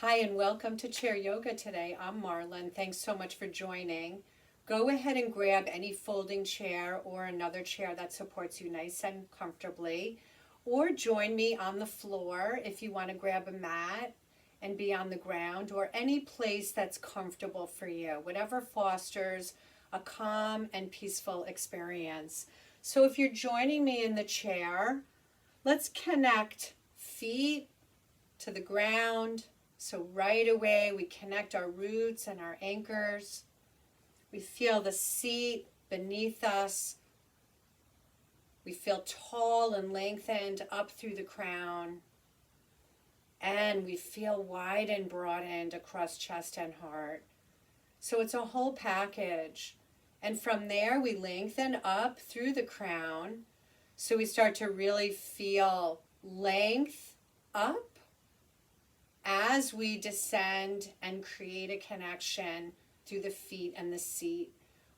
Hi, and welcome to Chair Yoga today. I'm Marlon. Thanks so much for joining. Go ahead and grab any folding chair or another chair that supports you nice and comfortably, or join me on the floor if you want to grab a mat and be on the ground, or any place that's comfortable for you, whatever fosters a calm and peaceful experience. So if you're joining me in the chair, let's connect feet to the ground. So right away we connect our roots and our anchors. We feel the seat beneath us. We feel tall and lengthened up through the crown. And we feel wide and broadened across chest and heart. So it's a whole package. And from there we lengthen up through the crown. So we start to really feel length up as we descend and create a connection through the feet and the seat.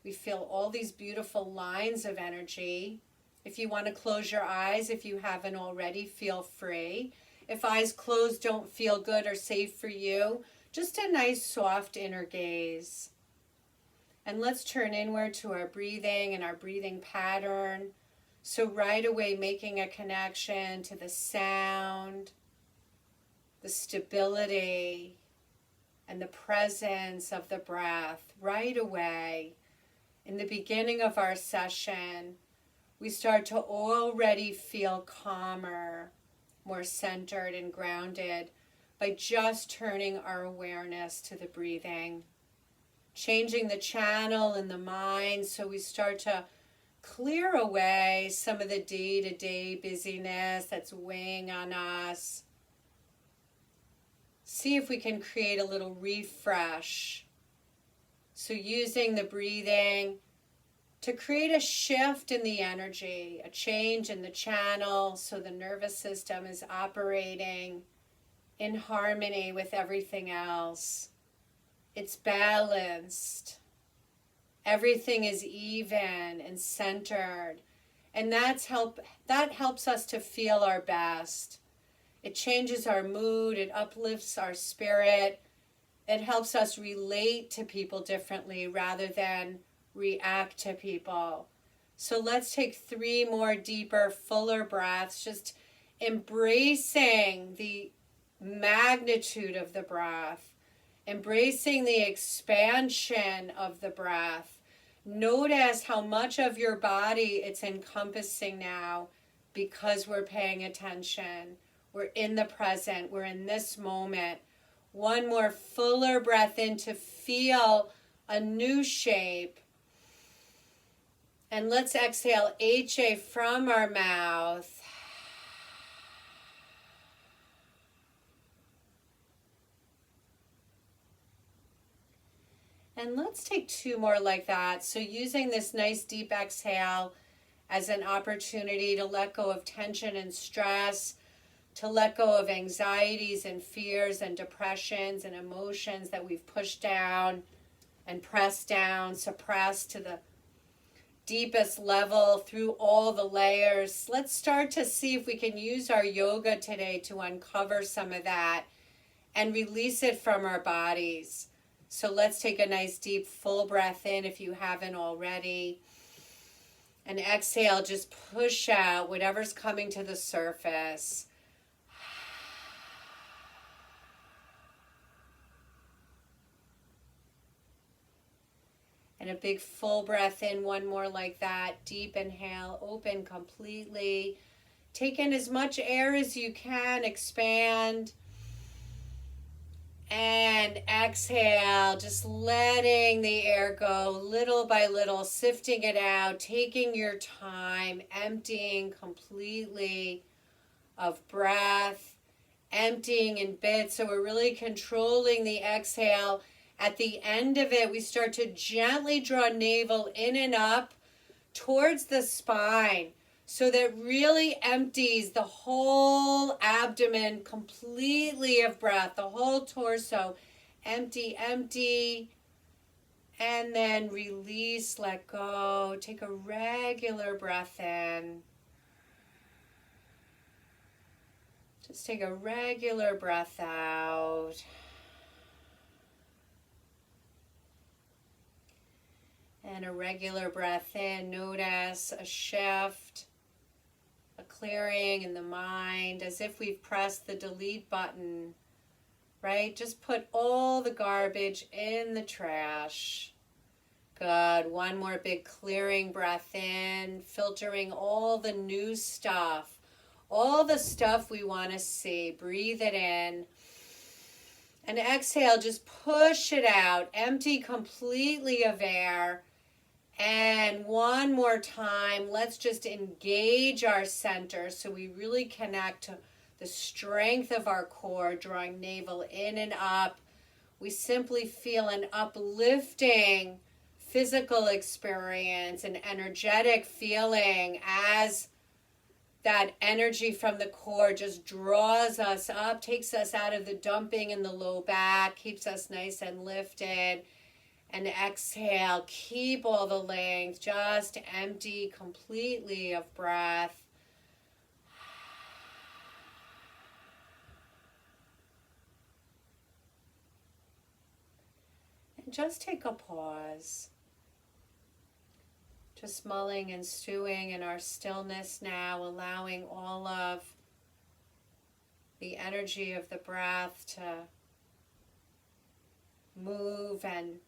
We feel all these beautiful lines of energy. If you want to close your eyes, if you haven't already, feel free. If eyes closed don't feel good or safe for you, just a nice soft inner gaze. And let's turn inward to our breathing and our breathing pattern. So right away making a connection to the sound, the stability, and the presence of the breath right away. In the beginning of our session, we start to already feel calmer, more centered and grounded by just turning our awareness to the breathing, changing the channel in the mind so we start to clear away some of the day-to-day busyness that's weighing on us. See if we can create a little refresh. So using the breathing to create a shift in the energy, a change in the channel so the nervous system is operating in harmony with everything else. It's balanced. Everything is even and centered. And that helps us to feel our best. It changes our mood, it uplifts our spirit, it helps us relate to people differently rather than react to people. So let's take 3 more deeper, fuller breaths, just embracing the magnitude of the breath, embracing the expansion of the breath. Notice how much of your body it's encompassing now because we're paying attention. We're in the present. We're in this moment. One more fuller breath in to feel a new shape. And let's exhale HA from our mouth. And let's take 2 more like that. So using this nice deep exhale as an opportunity to let go of tension and stress, to let go of anxieties and fears and depressions and emotions that we've pushed down and pressed down, suppressed to the deepest level through all the layers. Let's start to see if we can use our yoga today to uncover some of that and release it from our bodies. So let's take a nice deep full breath in if you haven't already. And exhale, just push out whatever's coming to the surface. And a big full breath in, 1 more like that. Deep inhale, open completely. Take in as much air as you can, expand. And exhale, just letting the air go little by little, sifting it out, taking your time, emptying completely of breath, emptying in bits. So we're really controlling the exhale. At the end of it, we start to gently draw navel in and up towards the spine. So that really empties the whole abdomen completely of breath, the whole torso. Empty, empty. And then release, let go. Take a regular breath in. Just take a regular breath out. And a regular breath in, notice a shift, a clearing in the mind, as if we've pressed the delete button, right? Just put all the garbage in the trash. Good. One more big clearing breath in, filtering all the new stuff, all the stuff we want to see. Breathe it in. And exhale, just push it out, empty completely of air. And one more time, let's just engage our center so we really connect to the strength of our core, drawing navel in and up. We simply feel an uplifting physical experience, an energetic feeling as that energy from the core just draws us up, takes us out of the dumping in the low back, keeps us nice and lifted. And exhale, keep all the length, just empty completely of breath. And just take a pause. Just mulling and stewing in our stillness now, allowing all of the energy of the breath to move and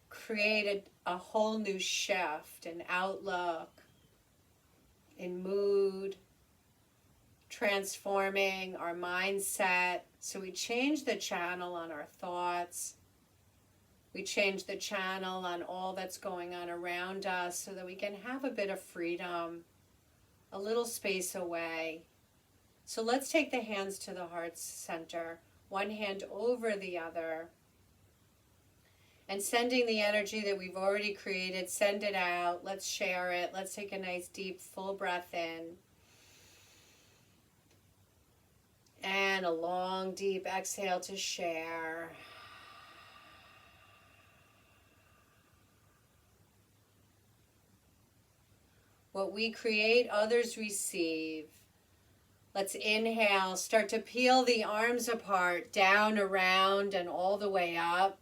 create a whole new shift in outlook, in mood, transforming our mindset. So we change the channel on our thoughts. We change the channel on all that's going on around us so that we can have a bit of freedom, a little space away. So let's take the hands to the heart center, one hand over the other. And sending the energy that we've already created, send it out. Let's share it. Let's take a nice deep full breath in. And a long deep exhale to share. What we create, others receive. Let's inhale, start to peel the arms apart, down, around, and all the way up.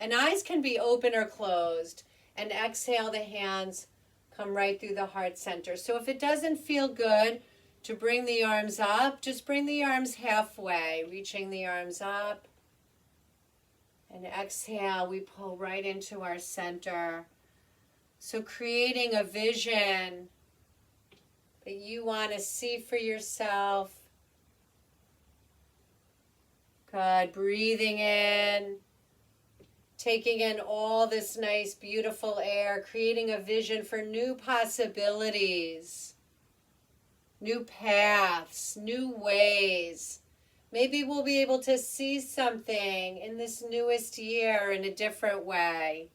And eyes can be open or closed. And exhale, the hands come right through the heart center. So if it doesn't feel good to bring the arms up, just bring the arms halfway, reaching the arms up. And exhale, we pull right into our center. So creating a vision that you want to see for yourself. Good. Breathing in. Taking in all this nice, beautiful air. Creating a vision for new possibilities. New paths. New ways. Maybe we'll be able to see something in this newest year in a different way.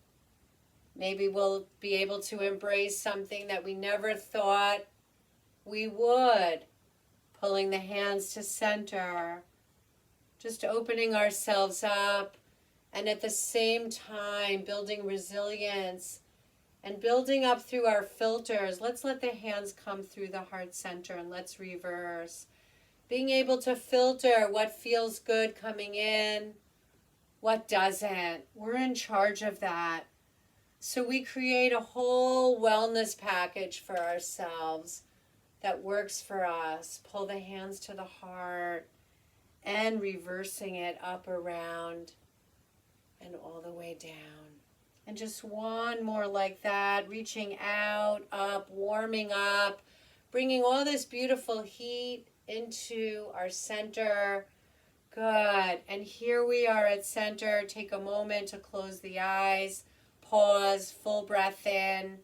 Maybe we'll be able to embrace something that we never thought we would. Pulling the hands to center. Just opening ourselves up. And at the same time, building resilience. And building up through our filters. Let's let the hands come through the heart center and let's reverse. Being able to filter what feels good coming in, what doesn't. We're in charge of that. So we create a whole wellness package for ourselves that works for us. Pull the hands to the heart and reversing it up, around, and all the way down. And just one more like that, reaching out, up, warming up, bringing all this beautiful heat into our center. Good. And here we are at center. Take a moment to close the eyes. Pause, full breath in.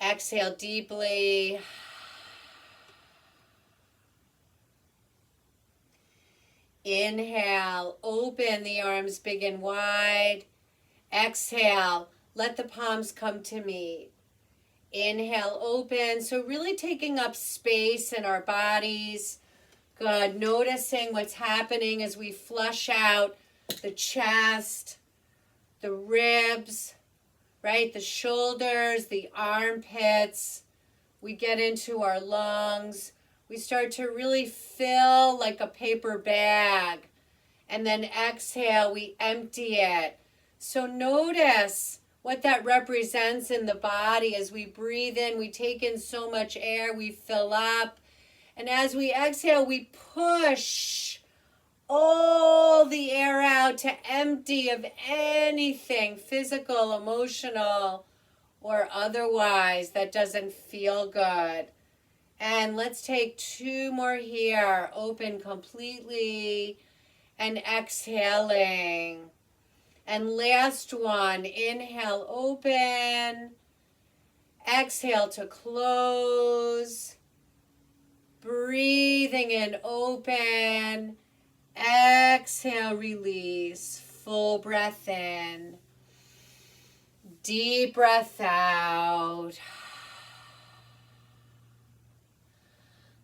Exhale deeply. Inhale, open the arms big and wide. Exhale, let the palms come to meet. Inhale, open. So really taking up space in our bodies. Good. Noticing what's happening as we flush out the chest, the ribs, right? The shoulders, the armpits. We get into our lungs. We start to really fill like a paper bag. And then exhale, we empty it. So notice what that represents in the body. As we breathe in, we take in so much air, we fill up. And as we exhale, we push all the air out to empty of anything physical, emotional, or otherwise that doesn't feel good. And let's take 2 more here. Open completely and exhaling. And last one, inhale, open. Exhale to close. Breathing in, open. Exhale, release. Full breath in. Deep breath out.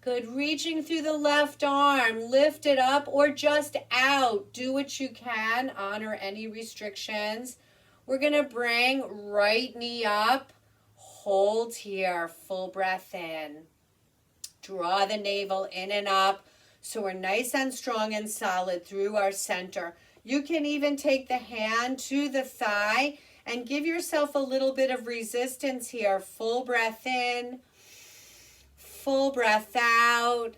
Good. Reaching through the left arm. Lift it up or just out. Do what you can. Honor any restrictions. We're going to bring right knee up. Hold here. Full breath in. Draw the navel in and up so we're nice and strong and solid through our center. You can even take the hand to the thigh and give yourself a little bit of resistance here. Full breath in. Full breath out.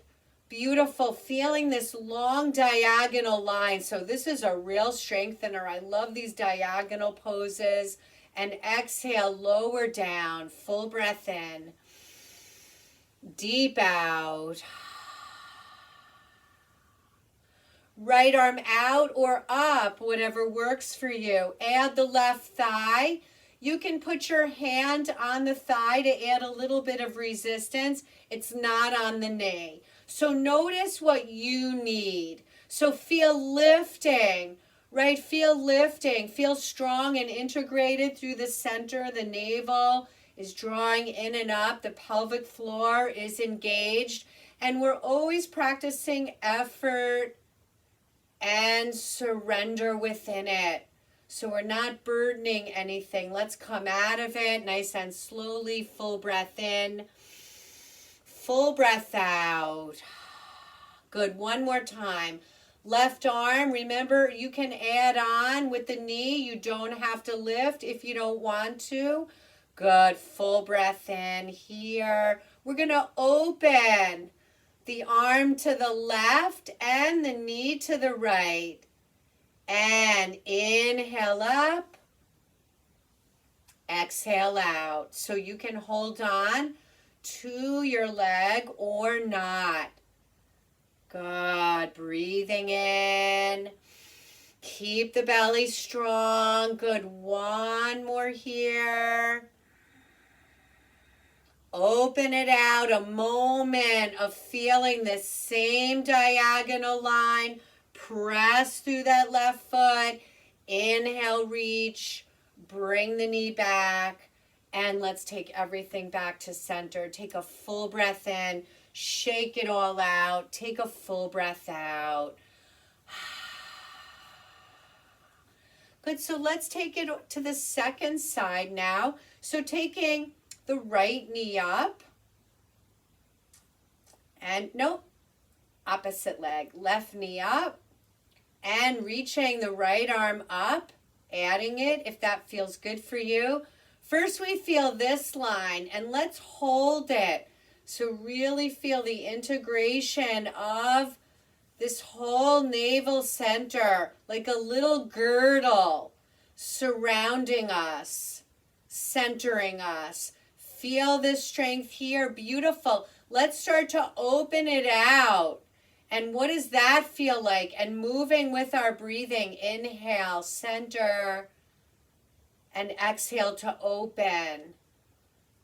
Beautiful. Feeling this long diagonal line. So this is a real strengthener. I love these diagonal poses. And exhale, lower down. Full breath in. Deep out. Right arm out or up, whatever works for you. Add the left thigh. You can put your hand on the thigh to add a little bit of resistance. It's not on the knee. So notice what you need. So feel lifting, right? Feel lifting. Feel strong and integrated through the center. The navel is drawing in and up. The pelvic floor is engaged. And we're always practicing effort and surrender within it. So we're not burdening anything. Let's come out of it nice and slowly. Full breath in. Full breath out. Good. One more time. Left arm. Remember, you can add on with the knee. You don't have to lift if you don't want to. Good. Full breath in here. We're going to open the arm to the left and the knee to the right. And inhale up. Exhale out. So you can hold on to your leg or not. Good. Breathing in. Keep the belly strong. Good. One more here. Open it out. A moment of feeling the same diagonal line. Press through that left foot. Inhale, reach. Bring the knee back. And let's take everything back to center. Take a full breath in. Shake it all out. Take a full breath out. Good. So let's take it to the second side now. So taking the right knee up. And nope. Opposite leg. Left knee up. And reaching the right arm up. Adding it if that feels good for you. First we feel this line and let's hold it. So really feel the integration of this whole navel center, like a little girdle surrounding us, centering us. Feel this strength here. Beautiful. Let's start to open it out. And what does that feel like? And moving with our breathing. Inhale, center. And exhale to open.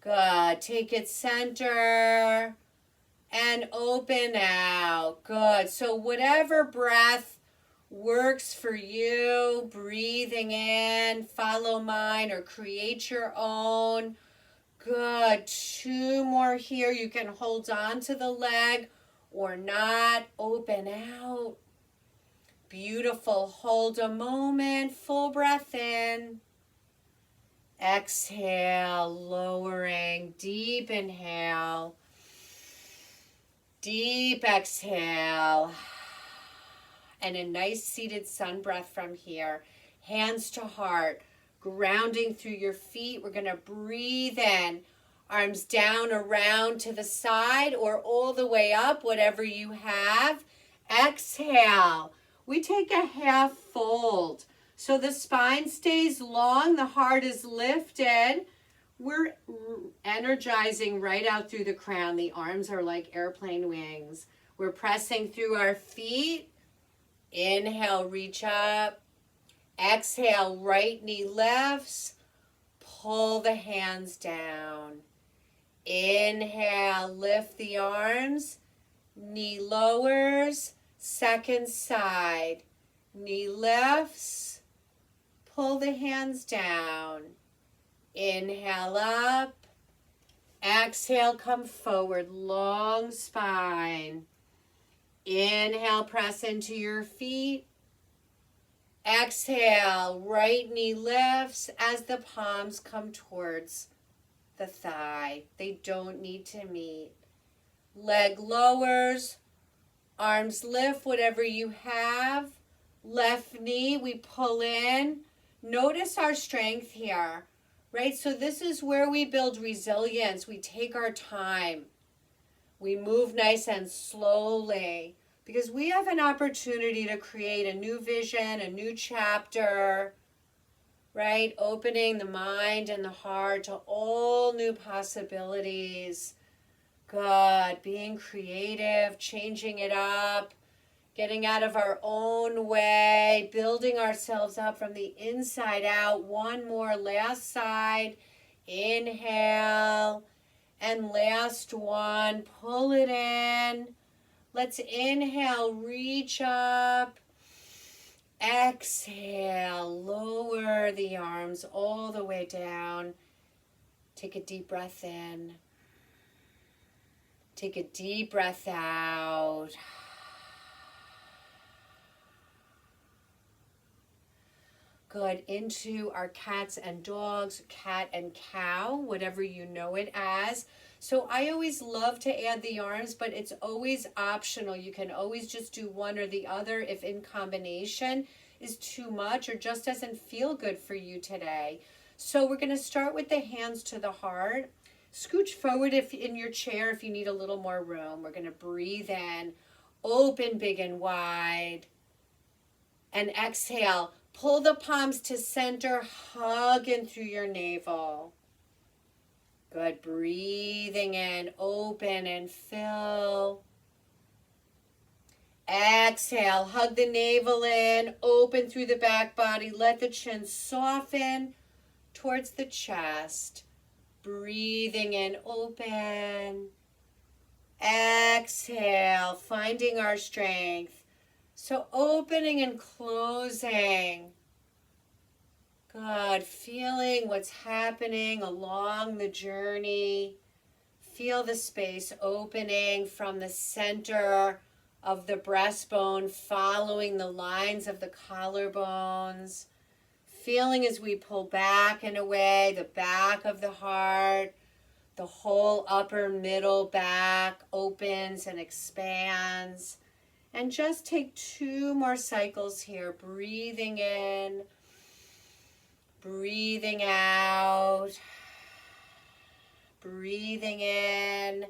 Good. Take it center. And open out. Good. So whatever breath works for you, breathing in, follow mine or create your own. Good. 2 more here. You can hold on to the leg or not. Open out. Beautiful. Hold a moment. Full breath in. Exhale, lowering. Deep inhale. Deep exhale. And a nice seated sun breath from here. hands to heart, grounding through your feet. We're going to breathe in, arms down, around to the side, or all the way up, whatever you have. Exhale. We take a half fold. So the spine stays long, the heart is lifted. We're energizing right out through the crown. The arms are like airplane wings. We're pressing through our feet. Inhale, reach up. Exhale, right knee lifts. Pull the hands down. Inhale, lift the arms. Knee lowers. Second side. Knee lifts. Pull the hands down. Inhale up. Exhale, come forward. Long spine. Inhale, press into your feet. Exhale, right knee lifts as the palms come towards the thigh. They don't need to meet. Leg lowers. Arms lift, whatever you have. Left knee, we pull in. Notice our strength here, right? So this is where we build resilience. We take our time. We move nice and slowly because we have an opportunity to create a new vision, a new chapter, right? Opening the mind and the heart to all new possibilities. Good. Being creative, changing it up. Getting out of our own way, building ourselves up from the inside out. One more, last side. Inhale. And last one, pull it in. Let's inhale, reach up. Exhale, lower the arms all the way down. Take a deep breath in. Take a deep breath out. Good. Into our cats and dogs, cat and cow, whatever you know it as. So I always love to add the arms, but it's always optional. You can always just do one or the other if in combination is too much or just doesn't feel good for you today. So we're going to start with the hands to the heart. Scooch forward if in your chair if you need a little more room. We're going to breathe in, open big and wide, and exhale. Pull the palms to center, hug in through your navel. Good. Breathing in, open and fill. Exhale, hug the navel in, open through the back body. Let the chin soften towards the chest. Breathing in, open. Exhale, finding our strength. So opening and closing. Good. Feeling what's happening along the journey. Feel the space opening from the center of the breastbone, following the lines of the collarbones. Feeling as we pull back and away, the back of the heart, the whole upper middle back opens and expands. And just take 2 more cycles here. Breathing in, breathing out, breathing in,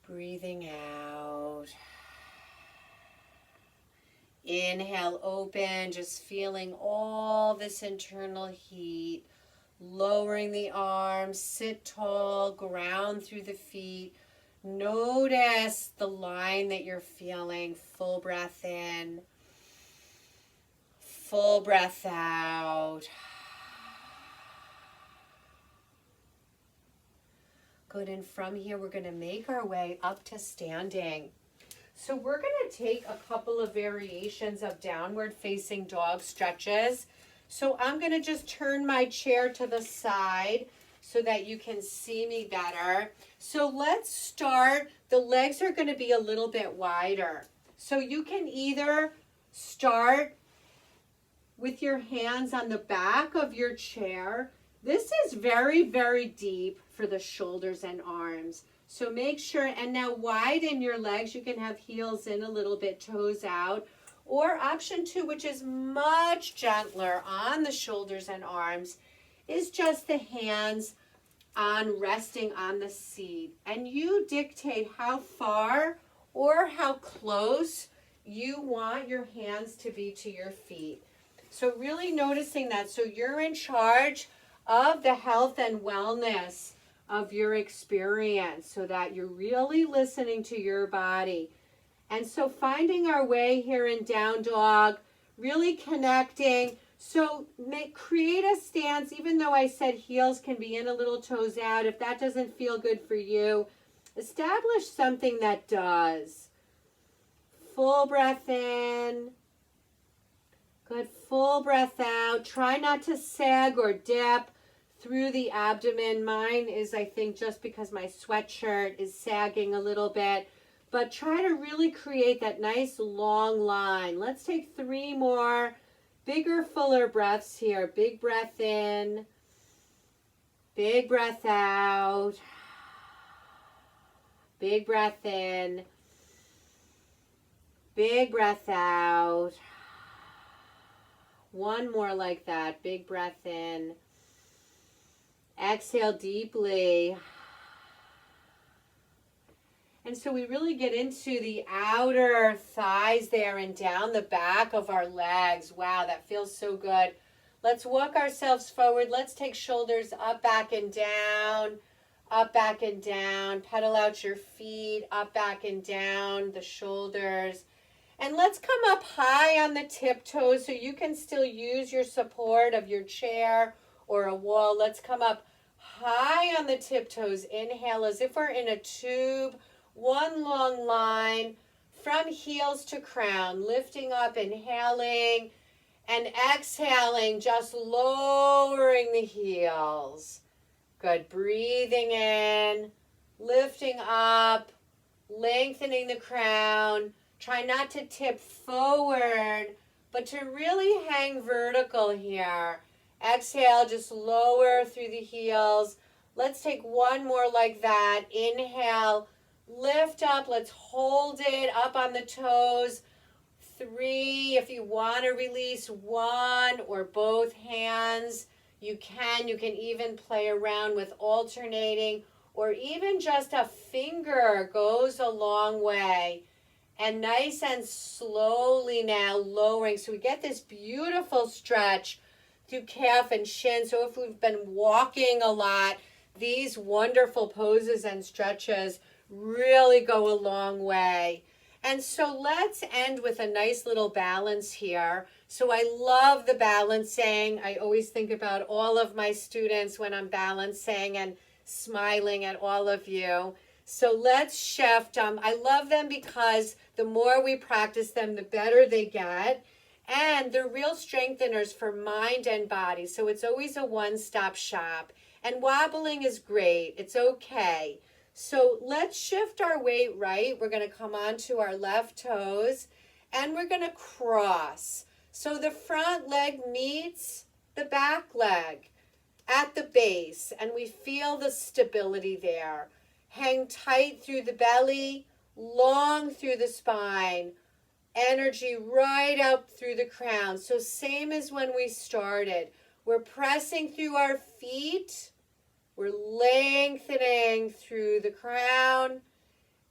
breathing out. Inhale, open, just feeling all this internal heat. Lowering the arms, sit tall, ground through the feet. Notice the line that you're feeling. Full breath in. Full breath out. Good, and from here we're going to make our way up to standing. So we're going to take a couple of variations of downward facing dog stretches. So I'm going to just turn my chair to the side so that you can see me better. So let's start. The legs are going to be a little bit wider. So you can either start with your hands on the back of your chair. This is very, very deep for the shoulders and arms. So make sure, and now widen your legs. You can have heels in a little bit, toes out. Or option 2, which is much gentler on the shoulders and arms, is just the hands on resting on the seat. And you dictate how far or how close you want your hands to be to your feet. So really noticing that. So you're in charge of the health and wellness of your experience, so that you're really listening to your body. And so finding our way here in down dog, really connecting. So create a stance, even though I said heels can be in a little, toes out. If that doesn't feel good for you, establish something that does. Full breath in. Good, full breath out. Try not to sag or dip through the abdomen. Mine is, I think, just because my sweatshirt is sagging a little bit. But try to really create that nice long line. Let's take 3 more bigger, fuller breaths here. Big breath in. Big breath out. Big breath in. Big breath out. One more like that. Big breath in. Exhale deeply. And so we really get into the outer thighs there and down the back of our legs. Wow, that feels so good. Let's walk ourselves forward. Let's take shoulders up, back, and down. Up, back, and down. Pedal out your feet. Up, back, and down the shoulders. And let's come up high on the tiptoes so you can still use your support of your chair or a wall. Let's come up high on the tiptoes. Inhale as if we're in a tube. One long line from heels to crown, lifting up, inhaling, and exhaling, just lowering the heels. Good, breathing in, lifting up, lengthening the crown. Try not to tip forward, but to really hang vertical here. Exhale, just lower through the heels. Let's take one more like that. Inhale. Lift up, let's hold it up on the toes. 3, if you want to release 1 or both hands, you can. You can even play around with alternating, or even just a finger goes a long way. And nice and slowly now lowering. So we get this beautiful stretch through calf and shin. So if we've been walking a lot, these wonderful poses and stretches really go a long way. And so let's end with a nice little balance here. So I love the balancing. I always think about all of my students when I'm balancing and smiling at all of you. So let's shift. I love them because the more we practice them, the better they get. And they're real strengtheners for mind and body. So it's always a one-stop shop. And wobbling is great. It's okay. So let's shift our weight right. We're going to come onto our left toes and we're going to cross. So the front leg meets the back leg at the base and we feel the stability there. Hang tight through the belly, long through the spine. Energy right up through the crown. So same as when we started. We're pressing through our feet. We're lengthening through the crown.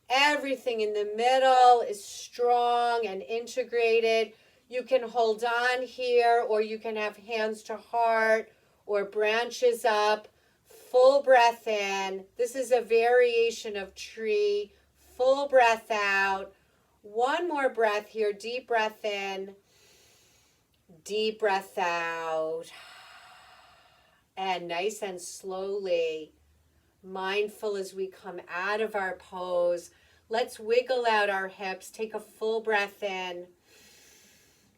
Everything in the middle is strong and integrated. You can hold on here, or you can have hands to heart or branches up. Full breath in. This is a variation of tree. Full breath out. One more breath here. Deep breath in. Deep breath out. And nice and slowly, mindful as we come out of our pose. Let's wiggle out our hips. Take a full breath in.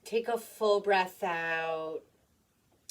Take a full breath out.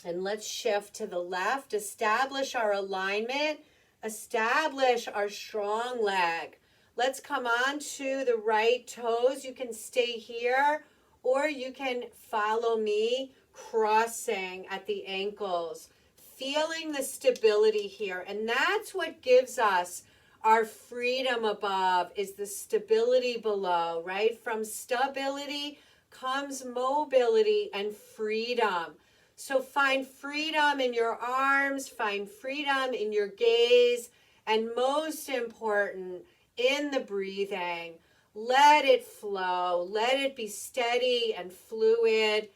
And let's shift to the left. Establish our alignment. Establish our strong leg. Let's come on to the right toes. You can stay here or you can follow me crossing at the ankles. Feeling the stability here. And that's what gives us our freedom above, is the stability below, right? From stability comes mobility and freedom. So find freedom in your arms, find freedom in your gaze, and most important, in the breathing. Let it flow. Let it be steady and fluid.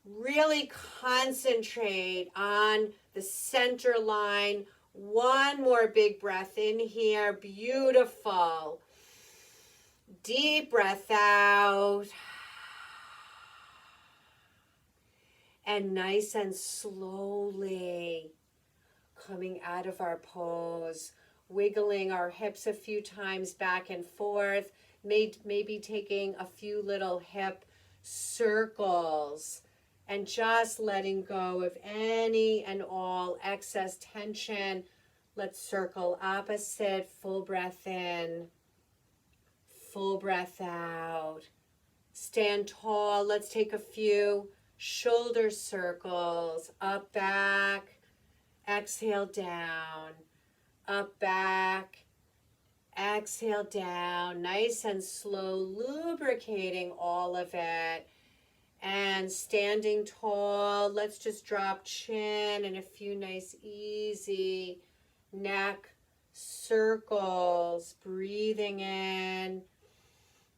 Really concentrate on the center line. One more big breath in here. Beautiful. Deep breath out. And nice and slowly coming out of our pose, wiggling our hips a few times back and forth, maybe taking a few little hip circles, and just letting go of any and all excess tension. Let's circle opposite, full breath in, full breath out. Stand tall. Let's take a few shoulder circles, up, back, exhale, down, up, back, exhale, down, nice and slow, lubricating all of it. And standing tall, let's just drop chin and a few nice, easy neck circles, breathing in.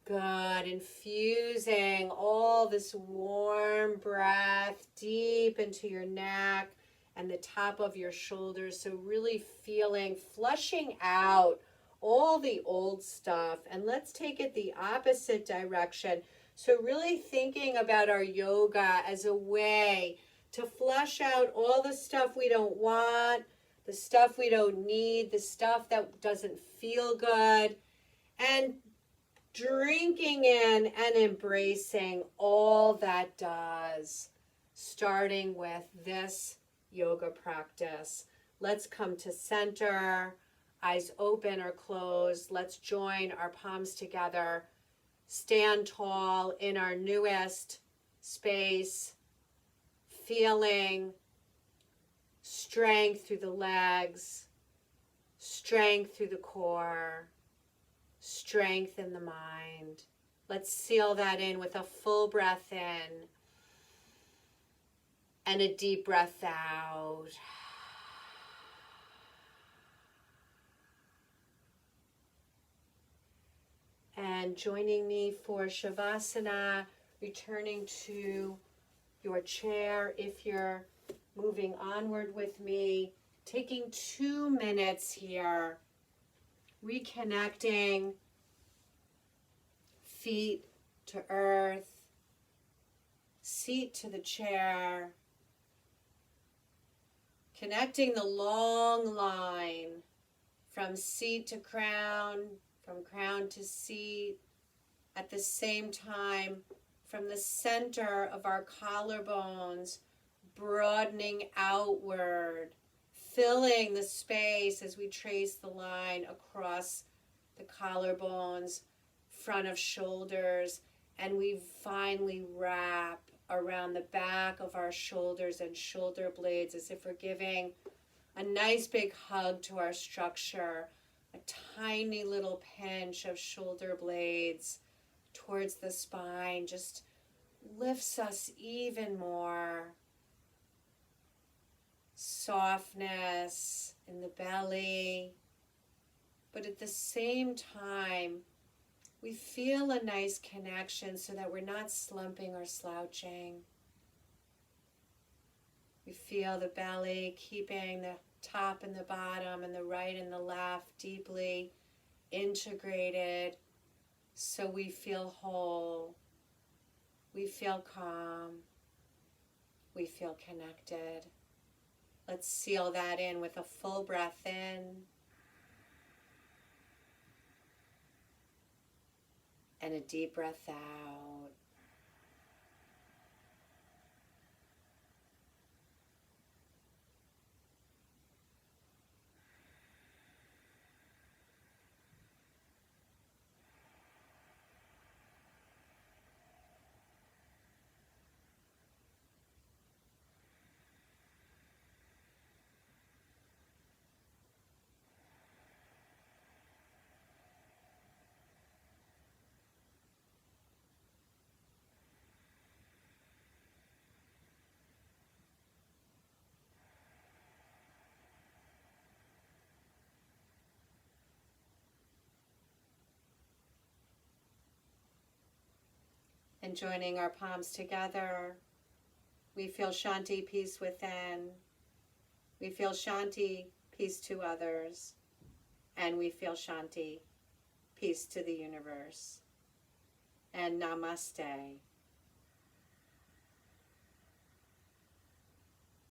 Good, infusing all this warm breath deep into your neck and the top of your shoulders. So really feeling, flushing out all the old stuff. And let's take it the opposite direction. So really thinking about our yoga as a way to flush out all the stuff we don't want, the stuff we don't need, the stuff that doesn't feel good, and drinking in and embracing all that does, starting with this yoga practice. Let's come to center, eyes open or closed. Let's join our palms together, stand tall in our newest space, feeling strength through the legs, strength through the core, strength in the mind. Let's seal that in with a full breath in and a deep breath out. And joining me for Shavasana, returning to your chair if you're moving onward with me, taking 2 minutes here, reconnecting feet to earth, seat to the chair, connecting the long line from seat to crown, from crown to seat, at the same time from the center of our collarbones, broadening outward, filling the space as we trace the line across the collarbones, front of shoulders, and we finally wrap around the back of our shoulders and shoulder blades as if we're giving a nice big hug to our structure, a tiny little pinch of shoulder blades towards the spine just lifts us even more. Softness in the belly, but at the same time, we feel a nice connection so that we're not slumping or slouching. We feel the belly keeping the top and the bottom and the right and the left deeply integrated, so we feel whole, we feel calm, we feel connected. Let's seal that in with a full breath in and a deep breath out. And joining our palms together, we feel Shanti, peace within. We feel Shanti, peace to others. And we feel Shanti, peace to the universe. And Namaste.